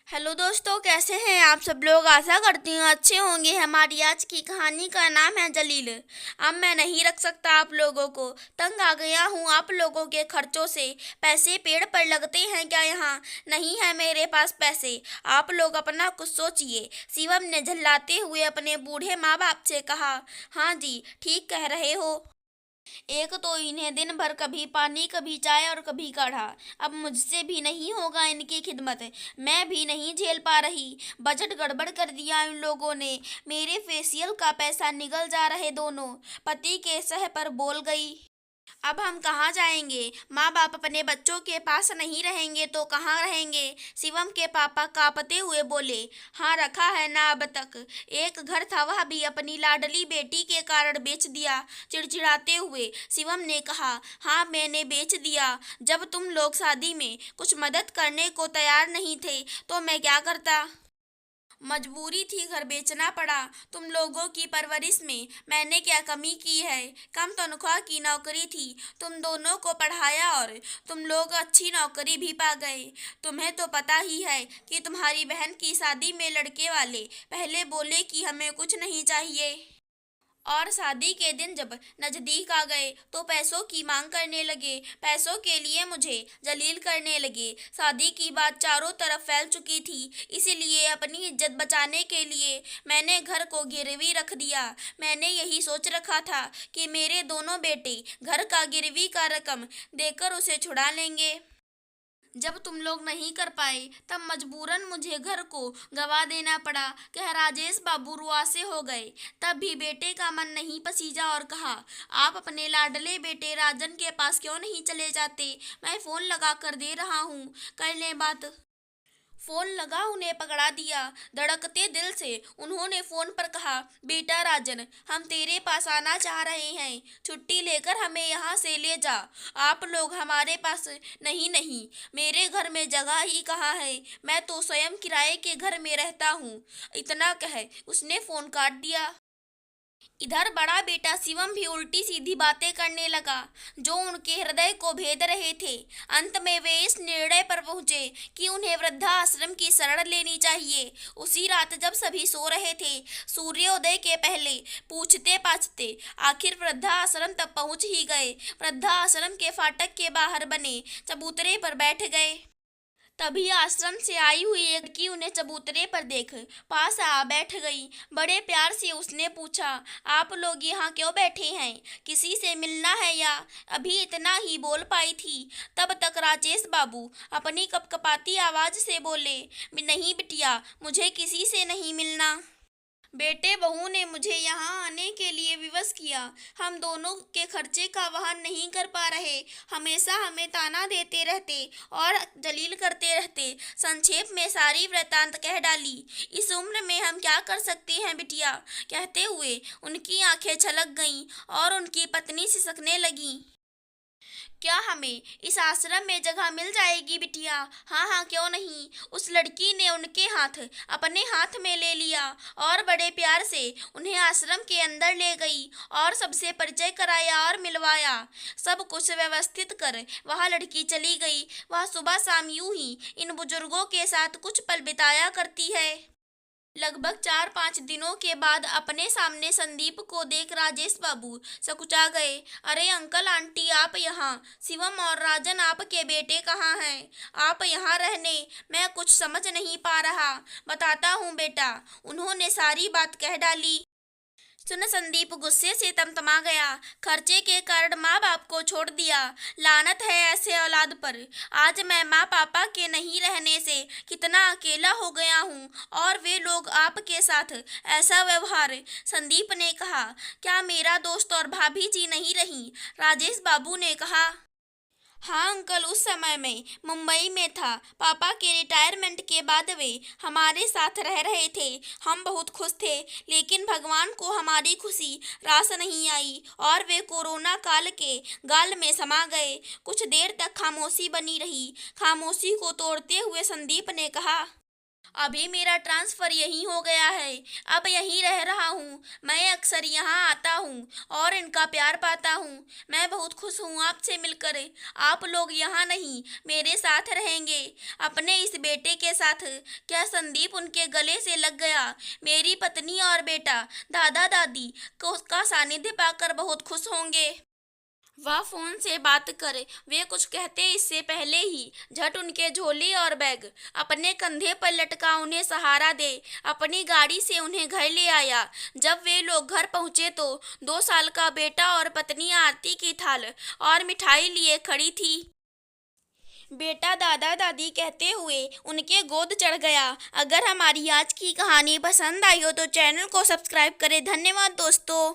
Hello दोस्तों, कैसे हैं आप सब लोग। आशा करती हूँ अच्छे होंगे। हमारी आज की कहानी का नाम है जलील। अब मैं नहीं रख सकता आप लोगों को, तंग आ गया हूँ आप लोगों के खर्चों से। पैसे पेड़ पर लगते हैं क्या यहाँ? नहीं है मेरे पास पैसे। आप लोग अपना कुछ सोचिए। शिवम ने झल्लाते हुए अपने बूढ़े माँ बाप से कहा। हाँ जी, ठीक कह रहे हो। एक तो इन्हें दिन भर कभी पानी, कभी चाय और कभी काढ़ा। अब मुझसे भी नहीं होगा इनकी खिदमत। मैं भी नहीं झेल पा रही। बजट गड़बड़ कर दिया इन लोगों ने। मेरे फेशियल का पैसा निकल जा रहे दोनों। पति के सह पर बोल गई। अब हम कहाँ जाएंगे? माँ बाप अपने बच्चों के पास नहीं रहेंगे तो कहाँ रहेंगे? शिवम के पापा कांपते हुए बोले। हाँ, रखा है ना अब तक। एक घर था, वह भी अपनी लाडली बेटी के कारण बेच दिया। चिड़चिड़ाते हुए शिवम ने कहा। हाँ, मैंने बेच दिया। जब तुम लोग शादी में कुछ मदद करने को तैयार नहीं थे तो मैं क्या करता? मजबूरी थी, घर बेचना पड़ा। तुम लोगों की परवरिश में मैंने क्या कमी की है? कम तनख्वाह की नौकरी थी, तुम दोनों को पढ़ाया और तुम लोग अच्छी नौकरी भी पा गए। तुम्हें तो पता ही है कि तुम्हारी बहन की शादी में लड़के वाले पहले बोले कि हमें कुछ नहीं चाहिए, और शादी के दिन जब नजदीक आ गए तो पैसों की मांग करने लगे। पैसों के लिए मुझे जलील करने लगे। शादी की बात चारों तरफ फैल चुकी थी, इसीलिए अपनी इज्जत बचाने के लिए मैंने घर को गिरवी रख दिया। मैंने यही सोच रखा था कि मेरे दोनों बेटे घर का गिरवी का रकम देकर उसे छुड़ा लेंगे। जब तुम लोग नहीं कर पाए तब मजबूरन मुझे घर को गवा देना पड़ा। कह राजेश बाबू रुआसे हो गए। तब भी बेटे का मन नहीं पसीजा और कहा। आप अपने लाडले बेटे राजन के पास क्यों नहीं चले जाते? मैं फोन लगा कर दे रहा हूँ, कर लें बात। फोन लगा, उन्हें पकड़ा दिया। धड़कते दिल से उन्होंने फोन पर कहा। बेटा राजन, हम तेरे पास आना चाह रहे हैं। छुट्टी लेकर हमें यहाँ से ले जा। आप लोग हमारे पास। नहीं नहीं, मेरे घर में जगह ही कहाँ है। मैं तो स्वयं किराए के घर में रहता हूँ। इतना कह उसने फोन काट दिया। इधर बड़ा बेटा शिवम भी उल्टी सीधी बातें करने लगा जो उनके हृदय को भेद रहे थे। अंत में वे इस निर्णय पर पहुंचे कि उन्हें वृद्धाश्रम की शरण लेनी चाहिए। उसी रात जब सभी सो रहे थे, सूर्योदय के पहले पूछते पाछते आखिर वृद्धाश्रम तक पहुंच ही गए। वृद्धाश्रम के फाटक के बाहर बने चबूतरे पर बैठ गए। तभी आश्रम से आई हुई एक लड़की उन्हें चबूतरे पर देख पास आ बैठ गई। बड़े प्यार से उसने पूछा। आप लोग यहाँ क्यों बैठे हैं? किसी से मिलना है या? अभी इतना ही बोल पाई थी, तब तक राजेश बाबू अपनी कपकपाती आवाज से बोले। नहीं बिटिया, मुझे किसी से नहीं मिलना। बेटे बहू ने मुझे यहाँ आने के लिए विवश किया। हम दोनों के खर्चे का वहन नहीं कर पा रहे। हमेशा हमें ताना देते रहते और जलील करते रहते। संक्षेप में सारी वृतांत कह डाली। इस उम्र में हम क्या कर सकते हैं बिटिया? कहते हुए उनकी आंखें छलक गईं और उनकी पत्नी सिसकने लगीं। क्या हमें इस आश्रम में जगह मिल जाएगी बिटिया? हाँ हाँ, क्यों नहीं। उस लड़की ने उनके हाथ अपने हाथ में ले लिया और बड़े प्यार से उन्हें आश्रम के अंदर ले गई और सबसे परिचय कराया और मिलवाया। सब कुछ व्यवस्थित कर वह लड़की चली गई। वह सुबह शाम यूं ही इन बुजुर्गों के साथ कुछ पल बिताया करती है। लगभग 4-5 दिनों के बाद अपने सामने संदीप को देख राजेश बाबू सकुचा गए। अरे अंकल आंटी, आप यहाँ? शिवम और राजन आपके बेटे कहाँ हैं? आप यहाँ रहने? मैं कुछ समझ नहीं पा रहा। बताता हूँ बेटा, उन्होंने सारी बात कह डाली। सुन संदीप गुस्से से तमतमा गया। खर्चे के कारण माँ बाप को छोड़ दिया। लानत है ऐसे औलाद पर। आज मैं माँ पापा के नहीं रहने से कितना अकेला हो गया हूँ, और वे लोग आपके साथ ऐसा व्यवहार। संदीप ने कहा। क्या मेरा दोस्त और भाभी जी नहीं रही? राजेश बाबू ने कहा। हाँ अंकल, उस समय मैं मुंबई में था। पापा के रिटायरमेंट के बाद वे हमारे साथ रह रहे थे। हम बहुत खुश थे, लेकिन भगवान को हमारी खुशी रास नहीं आई और वे कोरोना काल के गाल में समा गए। कुछ देर तक खामोशी बनी रही। खामोशी को तोड़ते हुए संदीप ने कहा। अभी मेरा ट्रांसफ़र यहीं हो गया है, अब यहीं रह रहा हूँ। मैं अक्सर यहाँ आता हूँ और इनका प्यार पाता हूँ। मैं बहुत खुश हूँ आपसे मिलकर। आप लोग यहाँ नहीं, मेरे साथ रहेंगे, अपने इस बेटे के साथ। क्या संदीप उनके गले से लग गया? मेरी पत्नी और बेटा दादा दादी को का सानिध्य पाकर बहुत खुश होंगे। वह फोन से बात करे, वे कुछ कहते इससे पहले ही झट उनके झोली और बैग अपने कंधे पर लटका उन्हें सहारा दे अपनी गाड़ी से उन्हें घर ले आया। जब वे लोग घर पहुंचे तो 2 साल का बेटा और पत्नी आरती की थाल और मिठाई लिए खड़ी थी। बेटा दादा दादी कहते हुए उनके गोद चढ़ गया। अगर हमारी आज की कहानी पसंद आई हो तो चैनल को सब्सक्राइब करें। धन्यवाद दोस्तों।